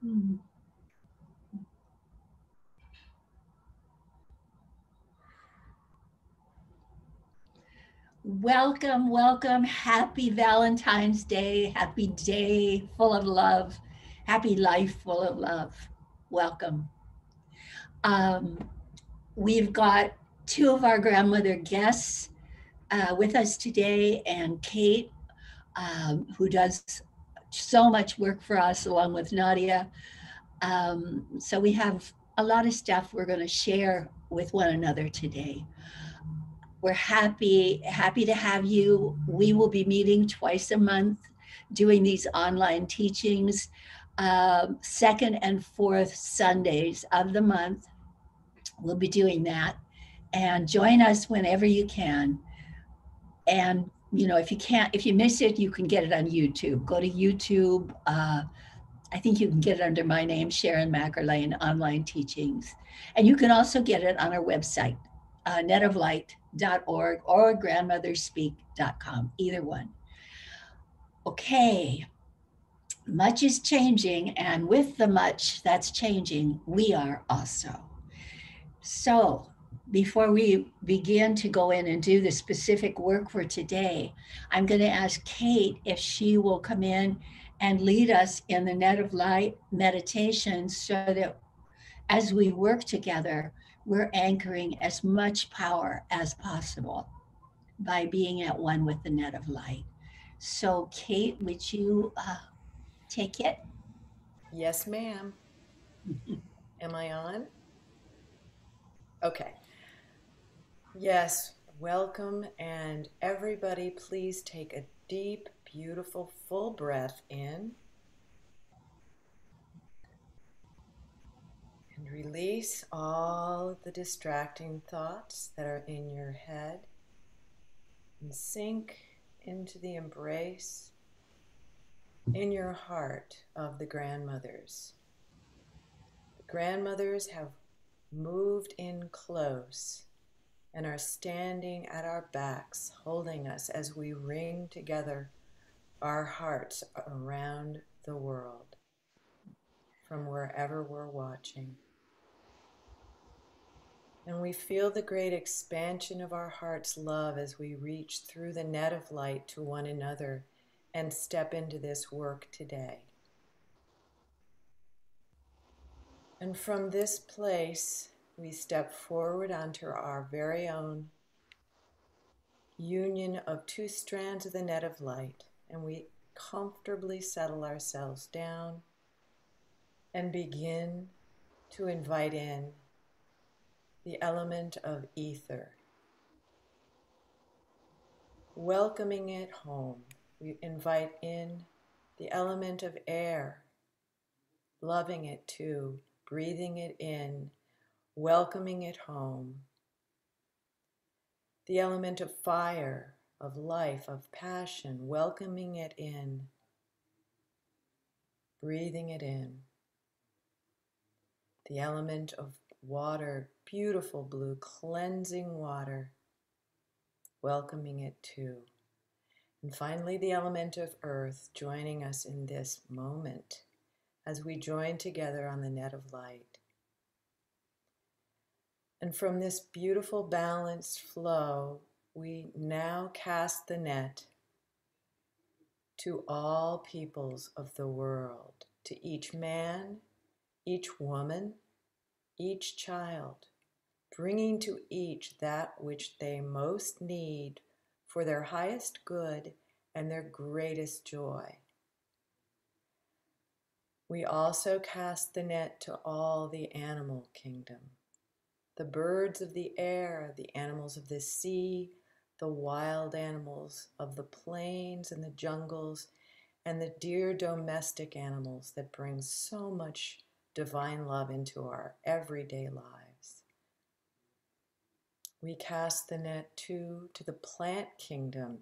Mm. Welcome, welcome. Happy Valentine's Day. Happy day full of love. Happy life full of love. Welcome. Um, we've got two of our grandmother guests with us today, and Kate, who does so much work for us, along with Nadia. So we have a lot of stuff we're going to share with one another today. We're happy to have you. We will be meeting twice a month, doing these online teachings, second and fourth Sundays of the month. We'll be doing that, and join us whenever you can. And if you can't, if you miss it, you can get it on YouTube. Go to YouTube. I think you can get it under my name, Sharon Mackerlane Online Teachings. And you can also get it on our website, netoflight.org or grandmotherspeak.com, either one. Okay, much is changing, and with the much that's changing, we are also. So, before we begin to go in and do the specific work for today, I'm going to ask Kate if she will come in and lead us in the net of light meditation so that as we work together, we're anchoring as much power as possible by being at one with the net of light. So, Kate, would you take it? Yes, ma'am. Am I on? Okay. Yes, welcome. And everybody, please take a deep, beautiful, full breath in and release all the distracting thoughts that are in your head and sink into the embrace in your heart of the grandmothers. The grandmothers have moved in close and are standing at our backs, holding us as we ring together our hearts around the world from wherever we're watching. And we feel the great expansion of our heart's love as we reach through the net of light to one another and step into this work today. And from this place, we step forward onto our very own union of two strands of the net of light, and we comfortably settle ourselves down and begin to invite in the element of ether, welcoming it home. We invite in the element of air, loving it too, breathing it in, welcoming it home. The element of fire, of life, of passion, welcoming it in, breathing it in. The element of water, beautiful blue, cleansing water, welcoming it too. And finally, the element of earth joining us in this moment as we join together on the net of light. And from this beautiful balanced flow, we now cast the net to all peoples of the world, to each man, each woman, each child, bringing to each that which they most need for their highest good and their greatest joy. We also cast the net to all the animal kingdom, the birds of the air, the animals of the sea, the wild animals of the plains and the jungles, and the dear domestic animals that bring so much divine love into our everyday lives. We cast the net too to the plant kingdom,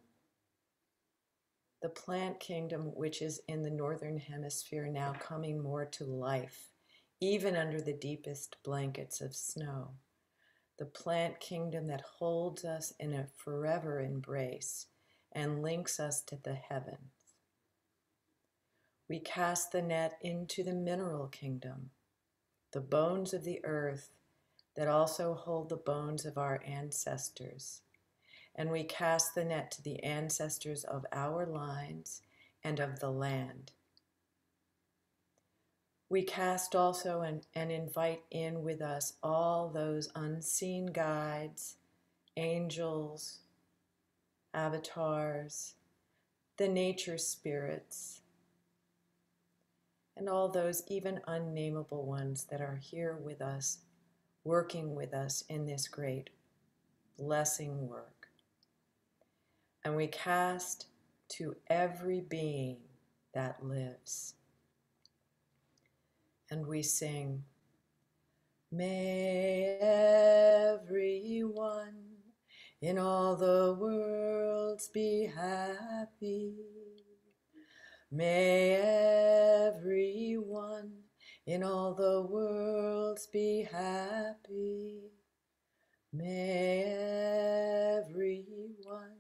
which is in the northern hemisphere now coming more to life, even under the deepest blankets of snow. The plant kingdom that holds us in a forever embrace and links us to the heavens. We cast the net into the mineral kingdom, the bones of the earth that also hold the bones of our ancestors. And we cast the net to the ancestors of our lines and of the land. We cast also and invite in with us all those unseen guides, angels, avatars, the nature spirits, and all those even unnameable ones that are here with us, working with us in this great blessing work. And we cast to every being that lives. And we sing, may everyone in all the worlds be happy. May everyone in all the worlds be happy. May everyone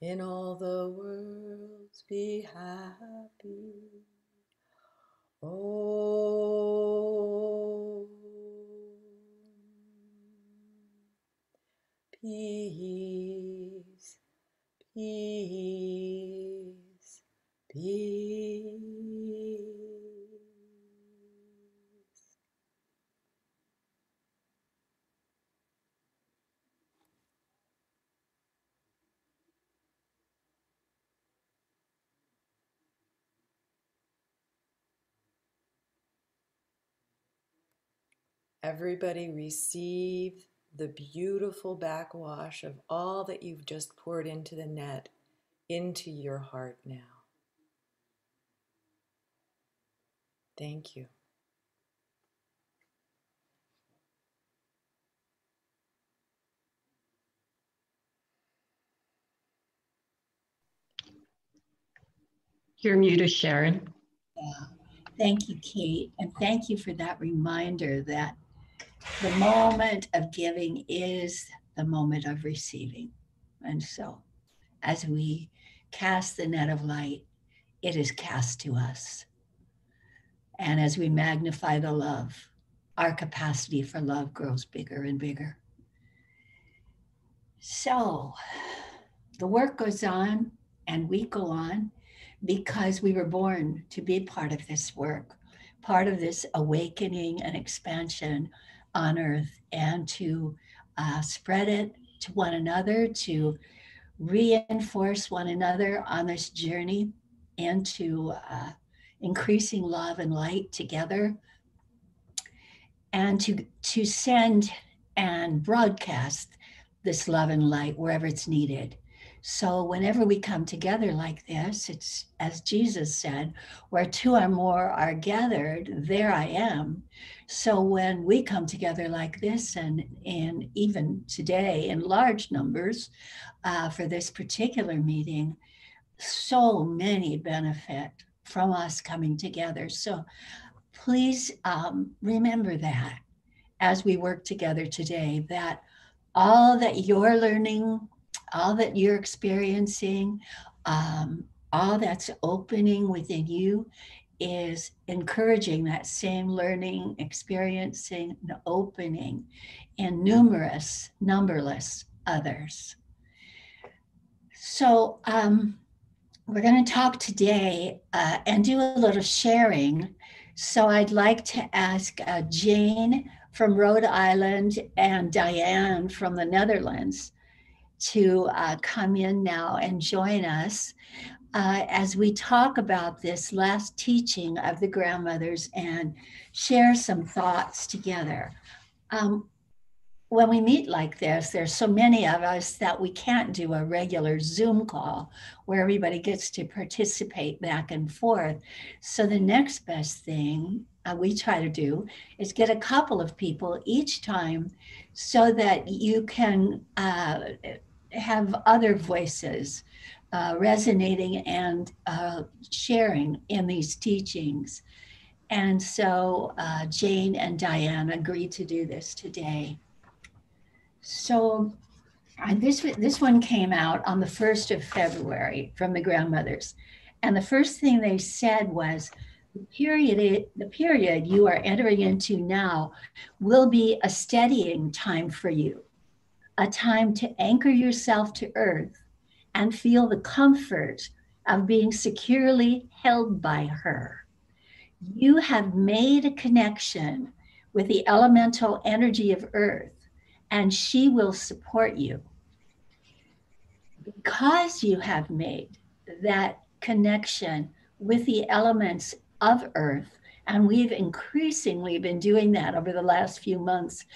in all the worlds be happy. Oh, peace, peace, peace. Everybody receive the beautiful backwash of all that you've just poured into the net, into your heart now. Thank you. You're muted, Sharon. Yeah. Thank you, Kate. And thank you for that reminder that the moment of giving is the moment of receiving. And so, as we cast the net of light, it is cast to us. And as we magnify the love, our capacity for love grows bigger and bigger. So, the work goes on and we go on because we were born to be part of this work, part of this awakening and expansion on earth, and to spread it to one another, to reinforce one another on this journey into increasing love and light together, and to send and broadcast this love and light wherever it's needed. So whenever we come together like this, it's as Jesus said, where two or more are gathered, there I am. So when we come together like this, and even today in large numbers for this particular meeting, so many benefit from us coming together. So please remember that as we work together today, that all that you're learning, all that you're experiencing, all that's opening within you is encouraging that same learning, experiencing, and opening in numberless others. So we're going to talk today and do a little sharing. So I'd like to ask Jane from Rhode Island and Diane from the Netherlands to come in now and join us as we talk about this last teaching of the grandmothers and share some thoughts together. When we meet like this, there's so many of us that we can't do a regular Zoom call where everybody gets to participate back and forth. So the next best thing we try to do is get a couple of people each time so that you can have other voices resonating and sharing in these teachings. And so Jane and Diane agreed to do this today. So this one came out on the 1st of February from the grandmothers. And the first thing they said was, the period you are entering into now will be a steadying time for you, a time to anchor yourself to earth and feel the comfort of being securely held by her. You have made a connection with the elemental energy of earth, and she will support you. Because you have made that connection with the elements of earth, and we've increasingly been doing that over the last few months,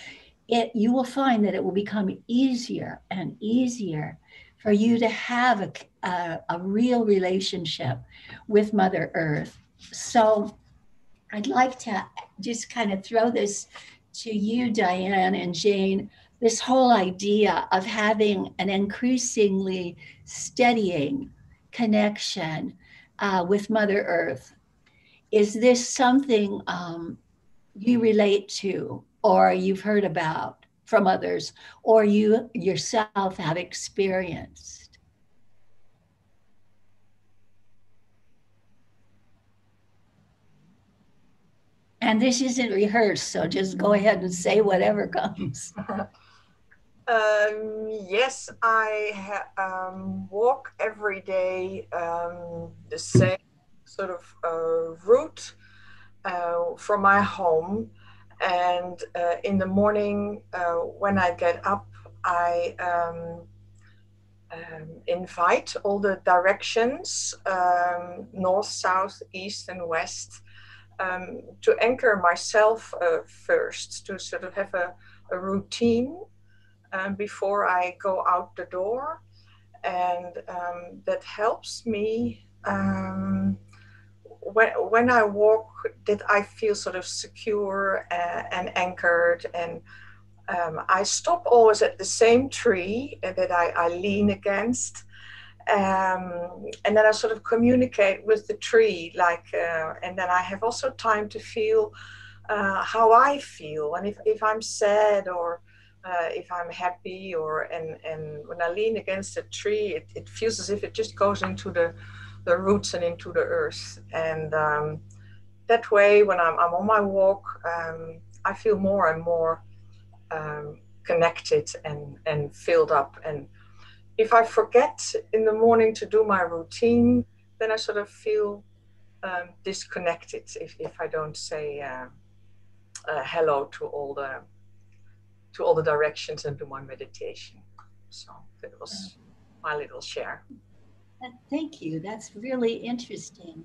you will find that it will become easier and easier for you to have a real relationship with Mother Earth. So I'd like to just kind of throw this to you, Diane and Jane, this whole idea of having an increasingly steadying connection with Mother Earth. Is this something you relate to, or you've heard about from others, or you yourself have experienced? And this isn't rehearsed, so just go ahead and say whatever comes. Yes, walk every day the same sort of route from my home. And in the morning, when I get up, I invite all the directions, north, south, east, and west, to anchor myself first, to sort of have a routine before I go out the door. And that helps me when I walk, that I feel sort of secure and anchored. And I stop always at the same tree that I lean against. And then I sort of communicate with the tree, and then I have also time to feel how I feel, and if I'm sad, or if I'm happy, and when I lean against a tree, it feels as if it just goes into the roots and into the earth. And that way, when I'm on my walk, I feel more and more connected and filled up. And if I forget in the morning to do my routine, then I sort of feel disconnected if I don't say hello to all the directions and do my meditation. So that was my little share. Thank you. That's really interesting.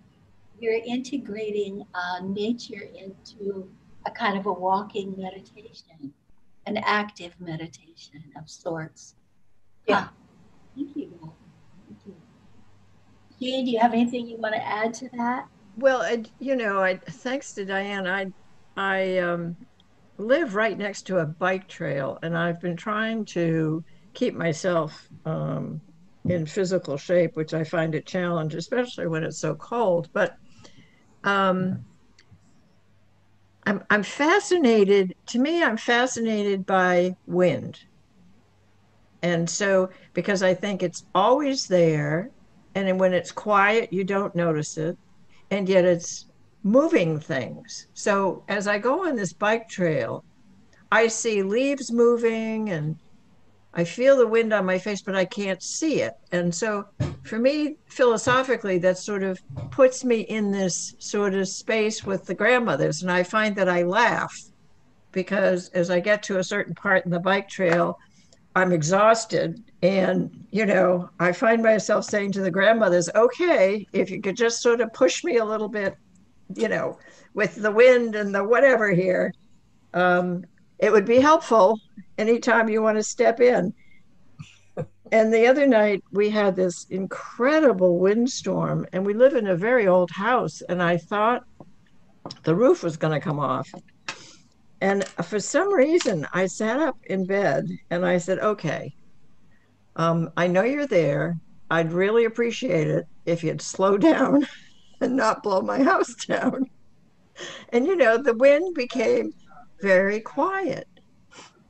You're integrating nature into a kind of a walking meditation, an active meditation of sorts. Yeah. Huh. Thank you. Thank you. Jane, do you have anything you want to add to that? Well, thanks to Diane, I live right next to a bike trail, and I've been trying to keep myself in physical shape, which I find a challenge, especially when it's so cold. But I'm fascinated. To me, I'm fascinated by wind, and so because I think it's always there, and then when it's quiet, you don't notice it, and yet it's moving things. So as I go on this bike trail, I see leaves moving and I feel the wind on my face, but I can't see it. And so for me, philosophically, that sort of puts me in this sort of space with the grandmothers. And I find that I laugh because as I get to a certain part in the bike trail, I'm exhausted. And, I find myself saying to the grandmothers, okay, if you could just sort of push me a little bit, with the wind and the whatever here, it would be helpful anytime you want to step in. And the other night we had this incredible windstorm, and we live in a very old house, and I thought the roof was going to come off. And for some reason, I sat up in bed and I said, okay, I know you're there. I'd really appreciate it if you'd slow down and not blow my house down. And, the wind became very quiet.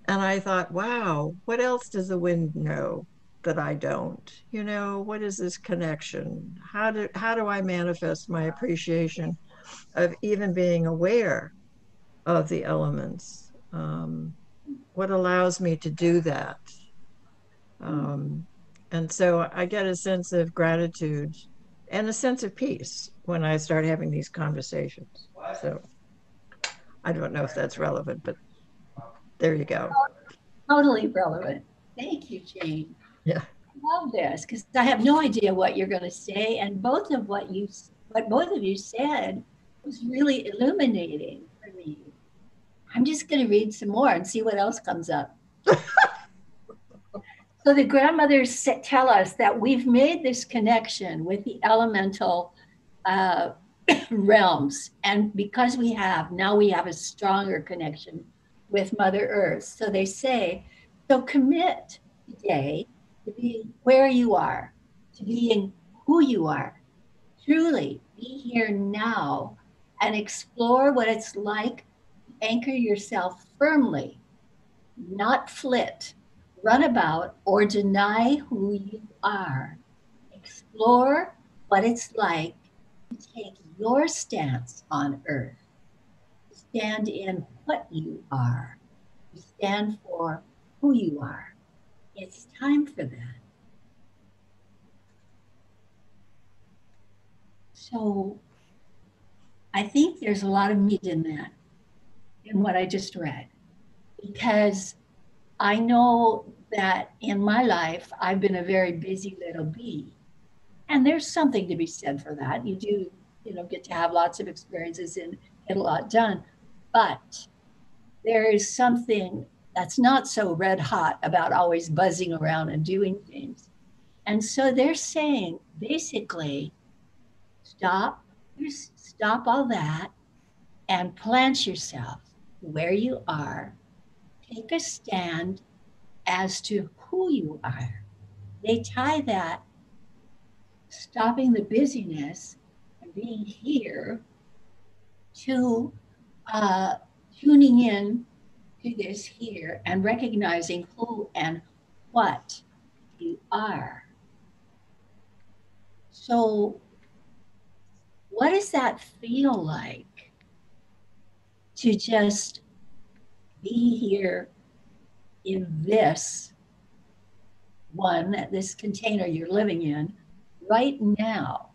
And I thought, wow, what else does the wind know? that I don't? You know, what is this connection? How do I manifest my appreciation of even being aware of the elements? What allows me to do that? Um, and so I get a sense of gratitude and a sense of peace when I start having these conversations. So I don't know if that's relevant, but there you go. Totally relevant. Thank you, Jane. Yeah. I love this because I have no idea what you're going to say, and what both of you said was really illuminating for me. I'm just going to read some more and see what else comes up. So the grandmothers tell us that we've made this connection with the elemental uh, realms. And because we have, now we have a stronger connection with Mother Earth. So they say, so commit today to being where you are, to being who you are. Truly be here now and explore what it's like to anchor yourself firmly, not flit, run about, or deny who you are. Explore what it's like to take your stance on earth, to stand in what you are, to stand for who you are. It's time for that. So I think there's a lot of meat in that, in what I just read, because I know that in my life, I've been a very busy little bee. And there's something to be said for that. You do, get to have lots of experiences and get a lot done. But there is something that's not so red hot about always buzzing around and doing things. And so they're saying basically, stop, stop all that and plant yourself where you are. Take a stand as to who you are. They tie that stopping the busyness and being here to uh, tuning in to this here and recognizing who and what you are. So, what does that feel like to just be here in this this container you're living in right now?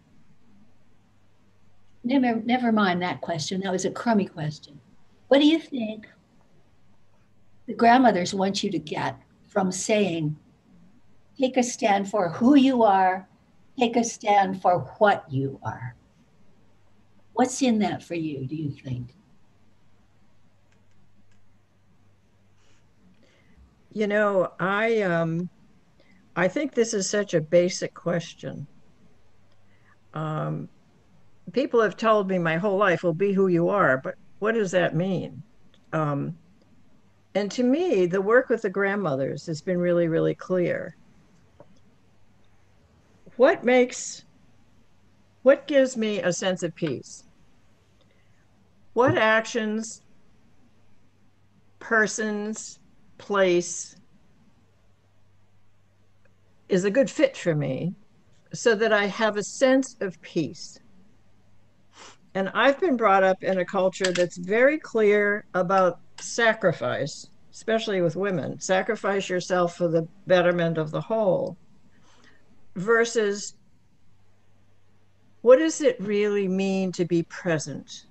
Never mind that question. That was a crummy question. What do you think the grandmothers want you to get from saying, take a stand for who you are, take a stand for what you are? What's in that for you, do you think? You know, I think this is such a basic question. Um, People have told me my whole life, well, be who you are, but what does that mean? Um, and to me, the work with the grandmothers has been really, really clear. What gives me a sense of peace? What actions, persons, place is a good fit for me so that I have a sense of peace? And I've been brought up in a culture that's very clear about sacrifice, especially with women. Sacrifice yourself for the betterment of the whole, versus what does it really mean to be present?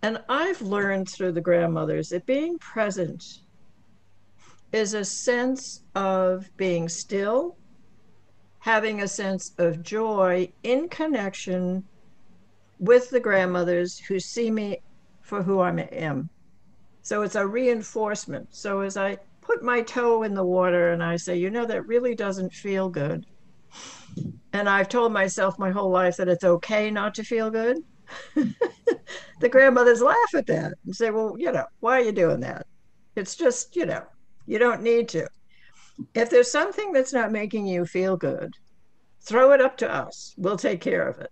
And I've learned through the grandmothers that being present is a sense of being still, having a sense of joy in connection with the grandmothers who see me for who I am. So it's a reinforcement. So as I put my toe in the water and I say, that really doesn't feel good. And I've told myself my whole life that it's okay not to feel good. The grandmothers laugh at that and say, well, why are you doing that? It's just, you don't need to. If there's something that's not making you feel good, throw it up to us. We'll take care of it.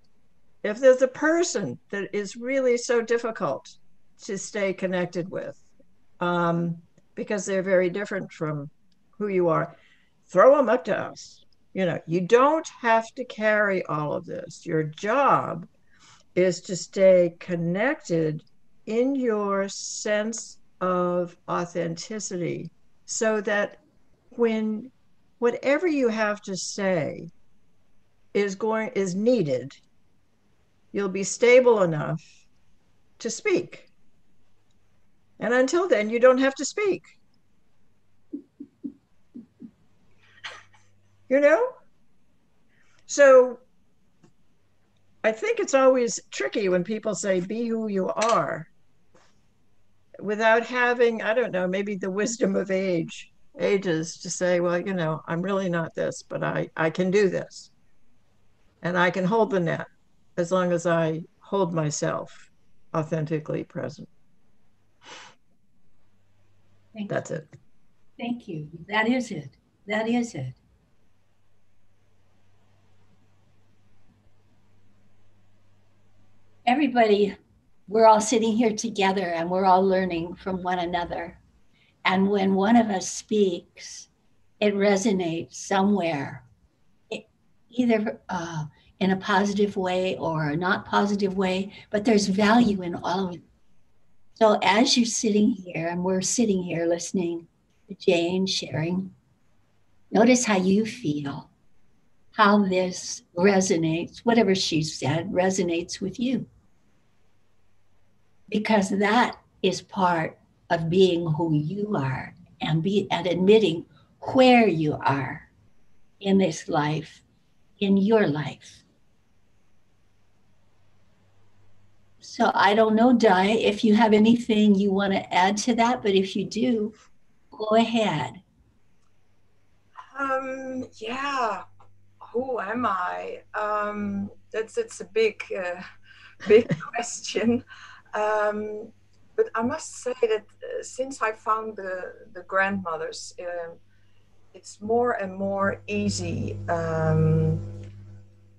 If there's a person that is really so difficult to stay connected with, because they're very different from who you are, throw them up to us. You don't have to carry all of this. Your job is to stay connected in your sense of authenticity so that when whatever you have to say is needed, you'll be stable enough to speak. And until then, you don't have to speak. So I think it's always tricky when people say, be who you are, without having, I don't know, maybe the wisdom of ages to say, well, I'm really not this, but I can do this. And I can hold the net as long as I hold myself authentically present. That's it. Thank you. That is it. That is it. Everybody, we're all sitting here together and we're all learning from one another. And when one of us speaks, it resonates somewhere, either in a positive way or a not positive way, but there's value in all of it. So as you're sitting here and we're sitting here listening to Jane sharing, notice how you feel, how this resonates, whatever she said resonates with you. Because that is part of being who you are and admitting where you are in this life, in your life. So I don't know, Di, if you have anything you want to add to that, but if you do, go ahead. Yeah, who am I? It's a big question. But I must say that since I found the grandmothers, it's more and more easy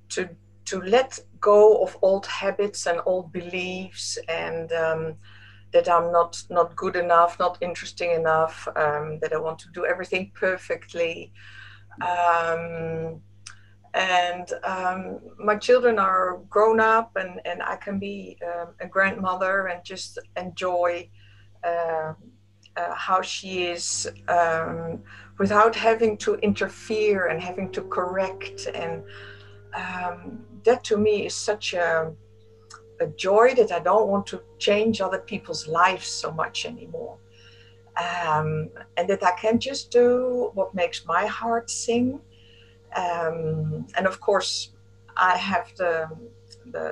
to let go of old habits and old beliefs, and that I'm not good enough, not interesting enough, that I want to do everything perfectly. My children are grown up, and I can be a grandmother and just enjoy how she is, without having to interfere and having to correct. And that to me is such a joy that I don't want to change other people's lives so much anymore. And that I can just do what makes my heart sing. And of course, I have the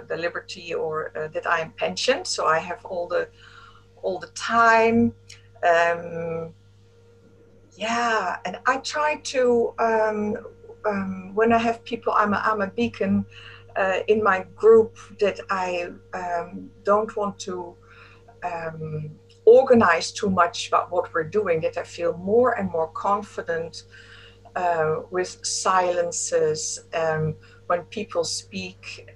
liberty, or that I am pensioned, so I have all the time. Yeah, and I try to when I have people, I'm a beacon in my group, that I don't want to organize too much about what we're doing, that I feel more and more confident with silences, when people speak.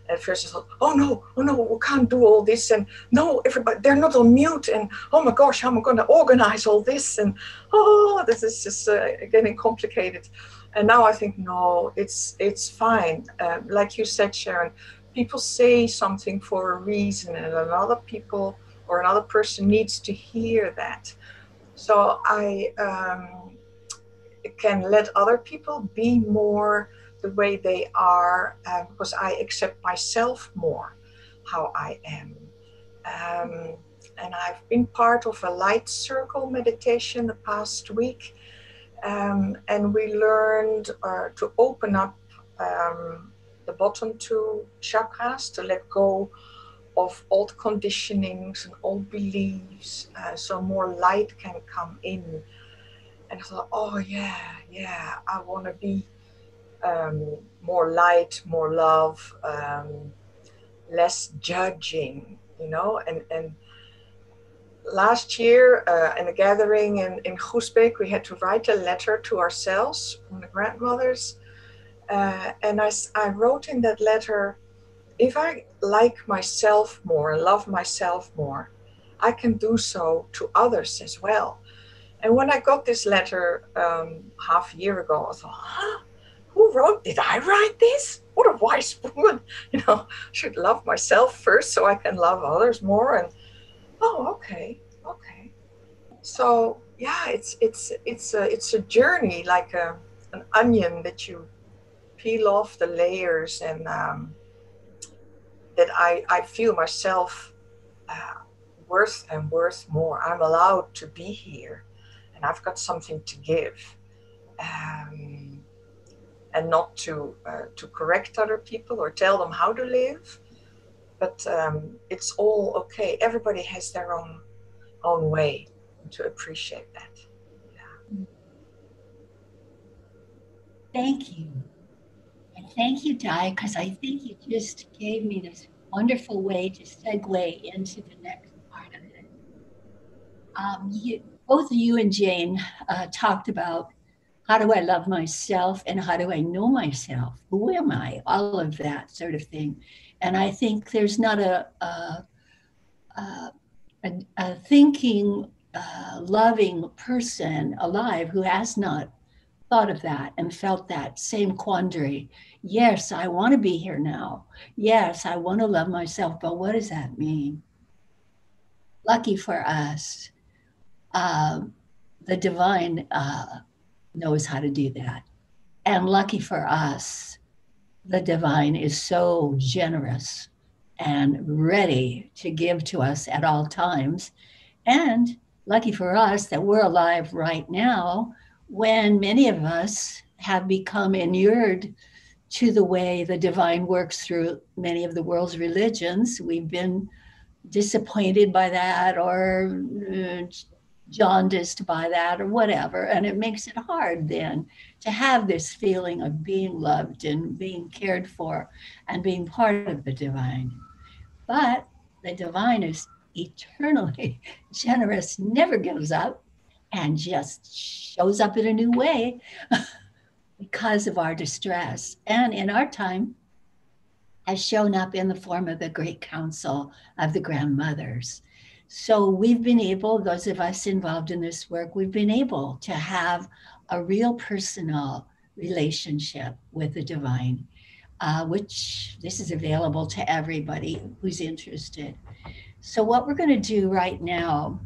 At first I thought, oh no, we can't do all this, and no, everybody, they're not on mute, and oh my gosh, how am I going to organize all this? And this is just getting complicated. And now I think, no, it's fine. Like you said, Sharon, people say something for a reason, and another person needs to hear that. So I can let other people be more the way they are, because I accept myself more how I am. And I've been part of a light circle meditation the past week, and we learned to open up the bottom two chakras, to let go of old conditionings and old beliefs, so more light can come in. And I thought, oh yeah, I want to be more light, more love, less judging, and last year in a gathering in Groesbeek, we had to write a letter to ourselves from the grandmothers, and I wrote in that letter, if I like myself more, love myself more, I can do so to others as well. And when I got this letter half a year ago, I thought, huh? Who wrote? Did I write this? What a wise woman! I should love myself first so I can love others more. And okay. So yeah, it's a journey, like an onion that you peel off the layers, and that I feel myself worth and worth more. I'm allowed to be here, and I've got something to give, and not to correct other people or tell them how to live, but it's all okay. Everybody has their own way, to appreciate that. Yeah. Thank you. And thank you, Di, because I think you just gave me this wonderful way to segue into the next part of it. Both you and Jane talked about how do I love myself and how do I know myself? Who am I? All of that sort of thing. And I think there's not a thinking, loving person alive who has not thought of that and felt that same quandary. Yes, I want to be here now. Yes, I want to love myself, but what does that mean? Lucky for us, the divine knows how to do that. And lucky for us, the divine is so generous and ready to give to us at all times. And lucky for us that we're alive right now when many of us have become inured to the way the divine works through many of the world's religions. We've been disappointed by that or jaundiced by that or whatever. And it makes it hard then to have this feeling of being loved and being cared for and being part of the divine. But the divine is eternally generous, never gives up, and just shows up in a new way because of our distress. And in our time, has shown up in the form of the Great Council of the Grandmothers. So we've been able, those of us involved in this work, we've been able to have a real personal relationship with the divine, which this is available to everybody who's interested. So what we're going to do right now,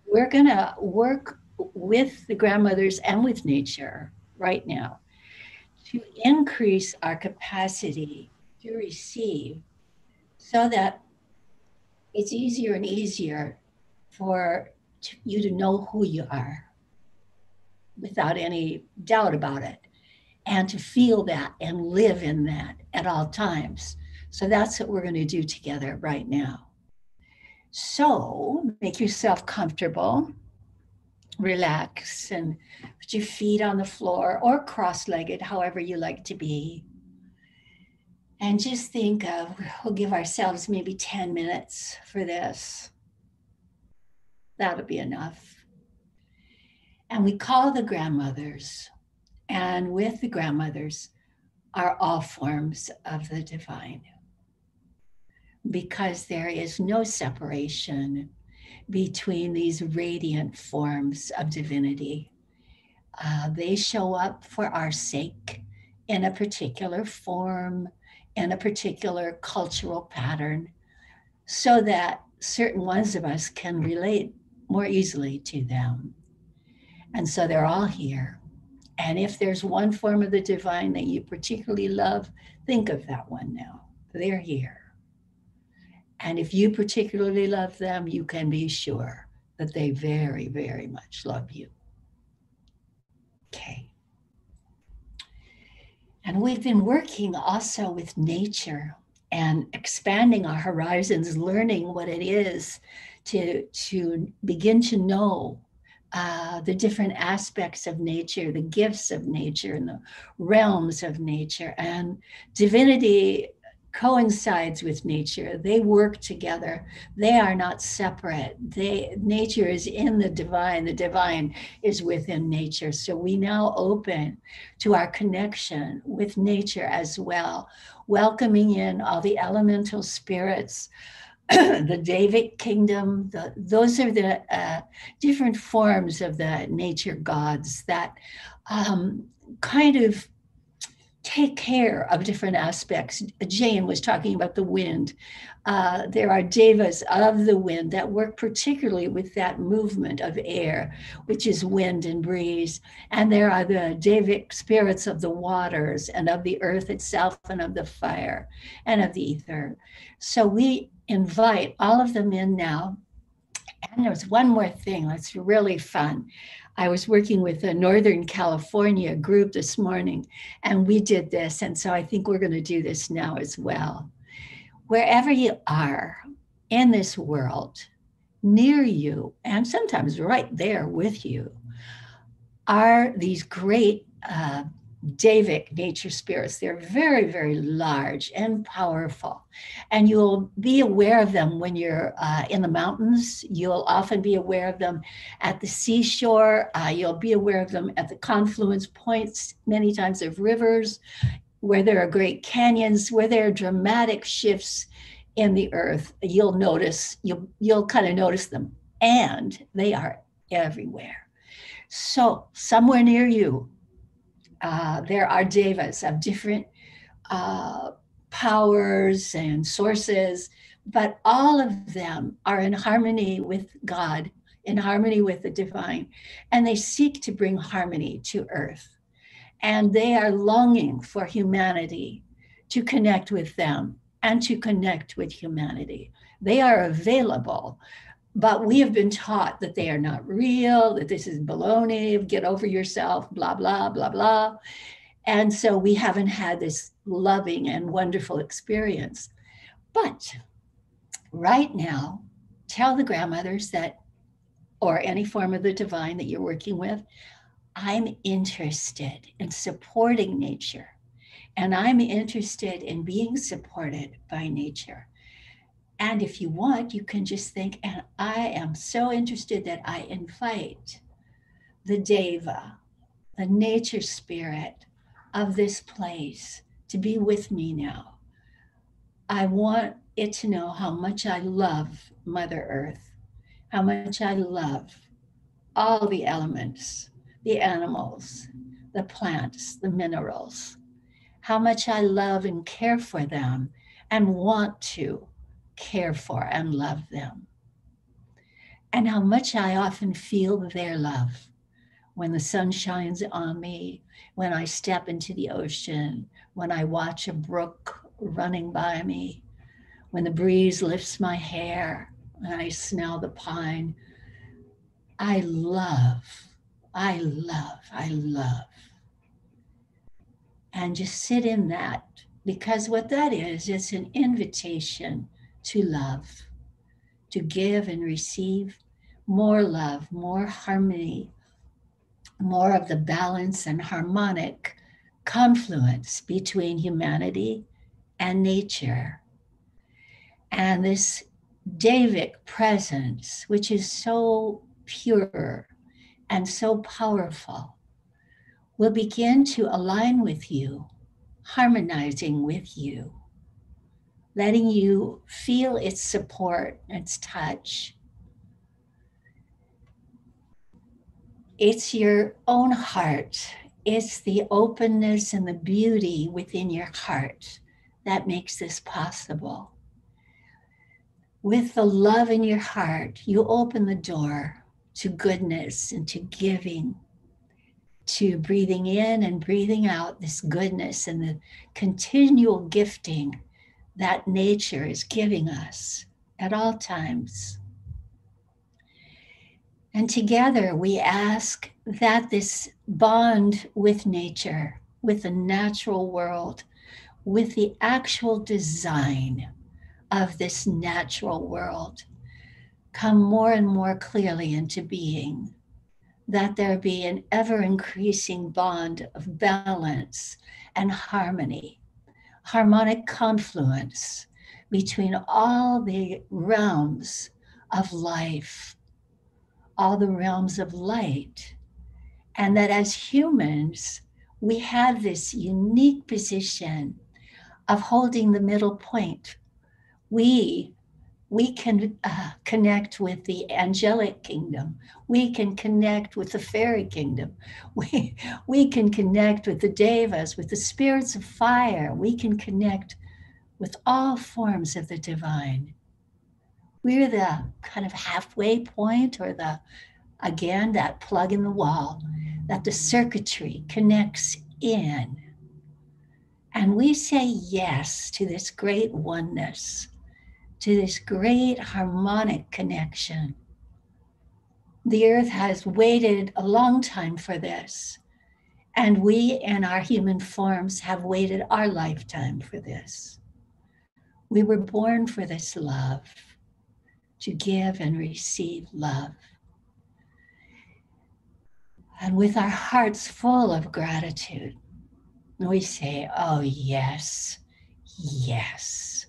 we're going to work with the grandmothers and with nature right now to increase our capacity to receive so that it's easier and easier for you to know who you are without any doubt about it, and to feel that and live in that at all times. So that's what we're going to do together right now. So make yourself comfortable, relax, and put your feet on the floor or cross-legged, however you like to be. And just think of, we'll give ourselves maybe 10 minutes for this. That'll be enough. And we call the grandmothers, and with the grandmothers are all forms of the divine, because there is no separation between these radiant forms of divinity. They show up for our sake in a particular form, in a particular cultural pattern, so that certain ones of us can relate more easily to them. And so they're all here. And if there's one form of the divine that you particularly love, think of that one now. They're here. And if you particularly love them, you can be sure that they very, very much love you. Okay. And we've been working also with nature and expanding our horizons, learning what it is to begin to know the different aspects of nature, the gifts of nature, and the realms of nature. And divinity coincides with nature. They work together. They are not separate. Nature is in the divine is within nature. So we now open to our connection with nature as well, welcoming in all the elemental spirits the Davic kingdom. Those are the different forms of the nature gods that kind of take care of different aspects. Jane was talking about the wind. There are devas of the wind that work particularly with that movement of air, which is wind and breeze. And there are the Devic spirits of the waters and of the earth itself and of the fire and of the ether. So we invite all of them in now. And there's one more thing that's really fun. I was working with a Northern California group this morning, and we did this. And so I think we're going to do this now as well. Wherever you are in this world, near you, and sometimes right there with you, are these great Davic nature spirits. They're very, very large and powerful. And you'll be aware of them when you're in the mountains. You'll often be aware of them at the seashore. You'll be aware of them at the confluence points, many times of rivers, where there are great canyons, where there are dramatic shifts in the earth. You'll notice, you'll kind of notice them. And they are everywhere. So somewhere near you, there are devas of different powers and sources, but all of them are in harmony with God, in harmony with the divine, and they seek to bring harmony to earth. And they are longing for humanity to connect with them and to connect with humanity. They are available, but we have been taught that they are not real, that this is baloney, get over yourself, blah, blah, blah, blah. And so we haven't had this loving and wonderful experience. But right now, tell the grandmothers that, or any form of the divine that you're working with, I'm interested in supporting nature. And I'm interested in being supported by nature. And if you want, you can just think, and I am so interested that I invite the Deva, the nature spirit of this place, to be with me now. I want it to know how much I love Mother Earth, how much I love all the elements, the animals, the plants, the minerals, how much I love and care for them and want to care for and love them. And how much I often feel their love when the sun shines on me, when I step into the ocean, when I watch a brook running by me, when the breeze lifts my hair and I smell the pine. I love. And just sit in that, because what that is, it's an invitation to love, to give and receive more love, more harmony, more of the balance and harmonic confluence between humanity and nature. And this Davic presence, which is so pure and so powerful, will begin to align with you, harmonizing with you, letting you feel its support, its touch. It's your own heart. It's the openness and the beauty within your heart that makes this possible. With the love in your heart, you open the door to goodness and to giving, to breathing in and breathing out this goodness and the continual gifting that nature is giving us at all times. And together we ask that this bond with nature, with the natural world, with the actual design of this natural world, come more and more clearly into being, that there be an ever increasing bond of balance and harmony, harmonic confluence between all the realms of life, all the realms of light. And that as humans, we have this unique position of holding the middle point. We we can connect with the angelic kingdom. We can connect with the fairy kingdom. We can connect with the devas, with the spirits of fire. We can connect with all forms of the divine. We're the kind of halfway point, or the, again, that plug in the wall, that the circuitry connects in. And we say yes to this great oneness, to this great harmonic connection. The earth has waited a long time for this, and we in our human forms have waited our lifetime for this. We were born for this love, to give and receive love. And with our hearts full of gratitude, we say, oh, yes, yes,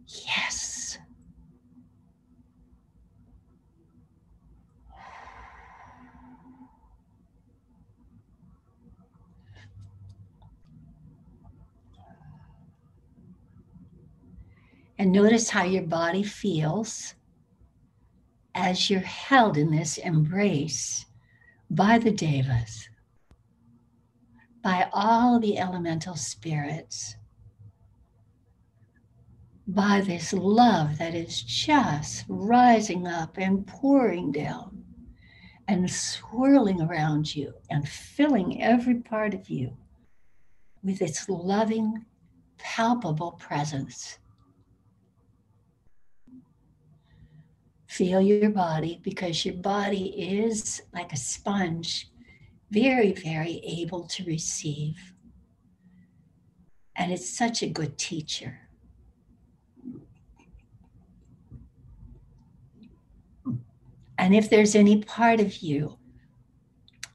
yes. And notice how your body feels as you're held in this embrace by the devas, by all the elemental spirits, by this love that is just rising up and pouring down and swirling around you and filling every part of you with its loving, palpable presence. Feel your body, because your body is like a sponge, very, very able to receive. And it's such a good teacher. And if there's any part of you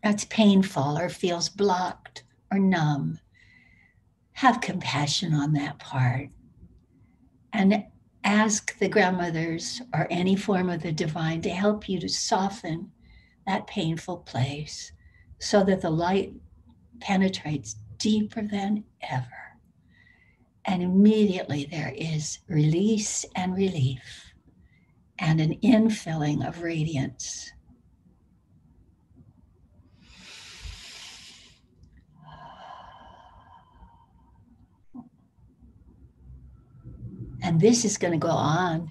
that's painful or feels blocked or numb, have compassion on that part and ask the grandmothers or any form of the divine to help you to soften that painful place so that the light penetrates deeper than ever. And immediately there is release and relief and an infilling of radiance. And this is going to go on,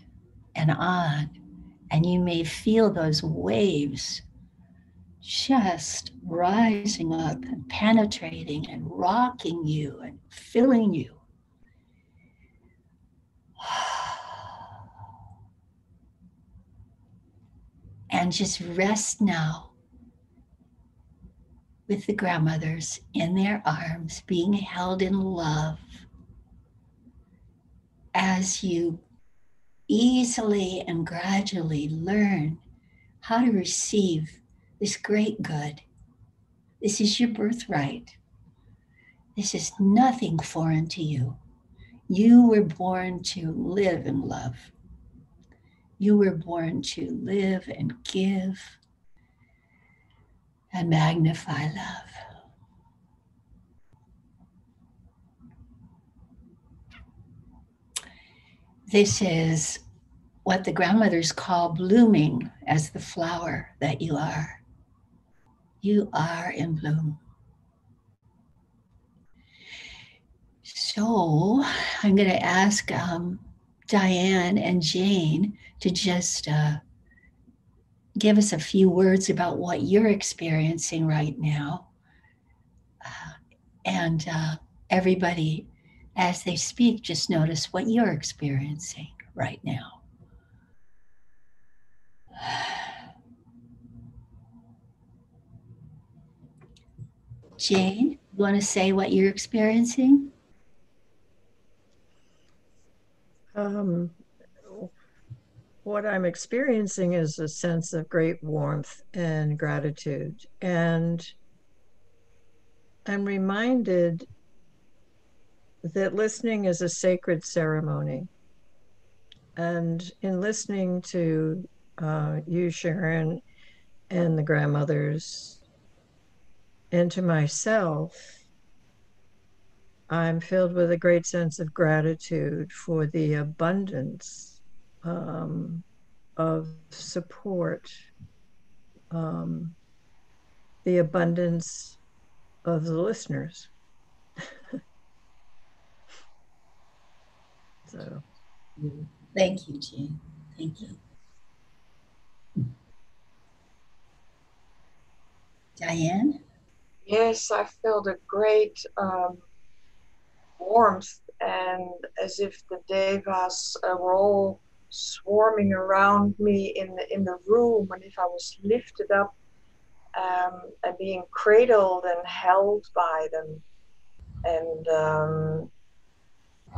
and you may feel those waves just rising up and penetrating and rocking you and filling you. And just rest now with the grandmothers in their arms, being held in love as you easily and gradually learn how to receive this great good. This is your birthright. This is nothing foreign to you. You were born to live in love. You were born to live and give and magnify love. This is what the grandmothers call blooming as the flower that you are. You are in bloom. So I'm going to ask Diane and Jane to just give us a few words about what you're experiencing right now. And everybody, as they speak, just notice what you're experiencing right now. Jane, you want to say what you're experiencing? What I'm experiencing is a sense of great warmth and gratitude. And I'm reminded that listening is a sacred ceremony. And in listening to you, Sharon, and the grandmothers, and to myself, I'm filled with a great sense of gratitude for the abundance of support, the abundance of the listeners. So Thank you, Jean. Thank you. Diane? Yes, I felt a great warmth, and as if the devas were all swarming around me in the room, and if I was lifted up and being cradled and held by them. And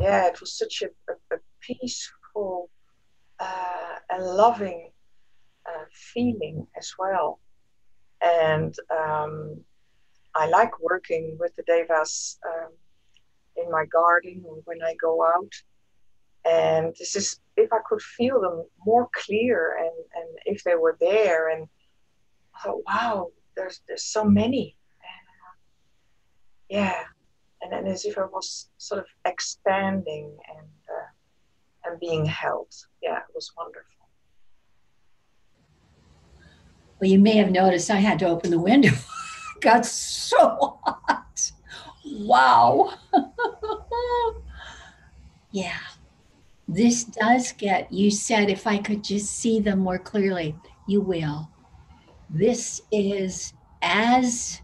yeah, it was such a peaceful and loving feeling as well. And I like working with the devas in my garden or when I go out. And this is if I could feel them more clear, and if they were there, and I thought, wow, there's so many. Yeah, and then as if I was sort of expanding and being held. Yeah, it was wonderful. Well, you may have noticed I had to open the window. It got so hot. Wow. Yeah. This does get, you said if I could just see them more clearly, you will. This is as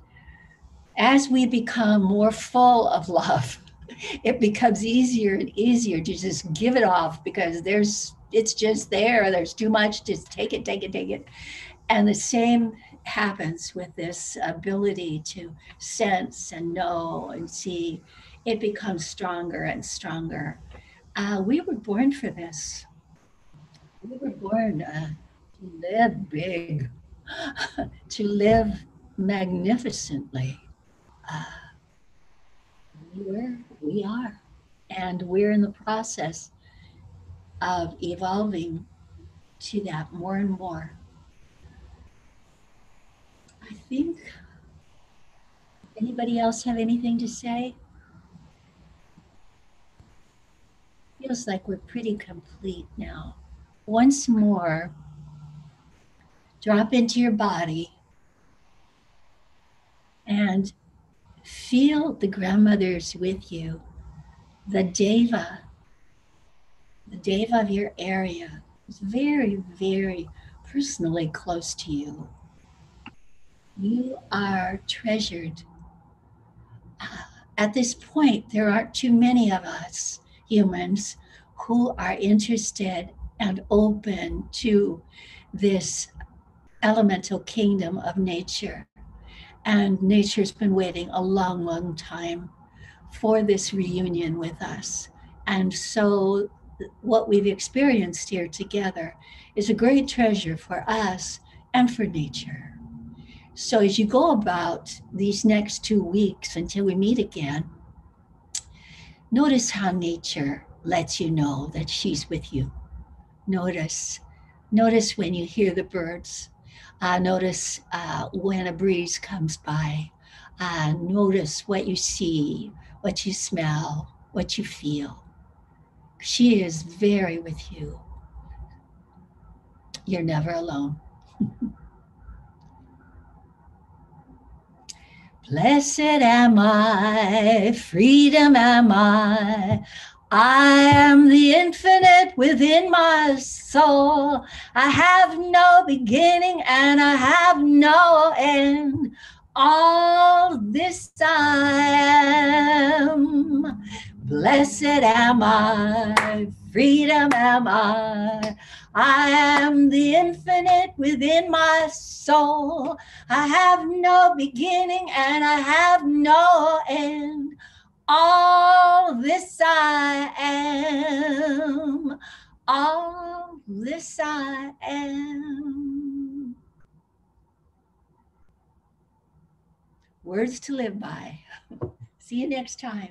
we become more full of love, it becomes easier and easier to just give it off because it's just there. There's too much. Just take it, take it, take it. And the same happens with this ability to sense and know and see. It becomes stronger and stronger. We were born for this. We were born to live big, to live magnificently. Uh, we are. And we're in the process of evolving to that more and more. I think, anybody else have anything to say? Feels like we're pretty complete now. Once more, drop into your body and feel the grandmothers with you, the deva of your area is very, very personally close to you. You are treasured. At this point, there aren't too many of us humans who are interested and open to this elemental kingdom of nature. And nature's been waiting a long, long time for this reunion with us. And so, what we've experienced here together is a great treasure for us and for nature. So, as you go about these next 2 weeks until we meet again, notice how nature lets you know that she's with you. Notice, notice when you hear the birds. Notice when a breeze comes by. Notice what you see, what you smell, what you feel. She is very with you. You're never alone. Blessed am I, freedom am I am the infinite within my soul. I have no beginning and I have no end. All this I am. Blessed am I, freedom am I am the infinite within my soul. I have no beginning and I have no end. All this I am. All this I am. Words to live by. See you next time.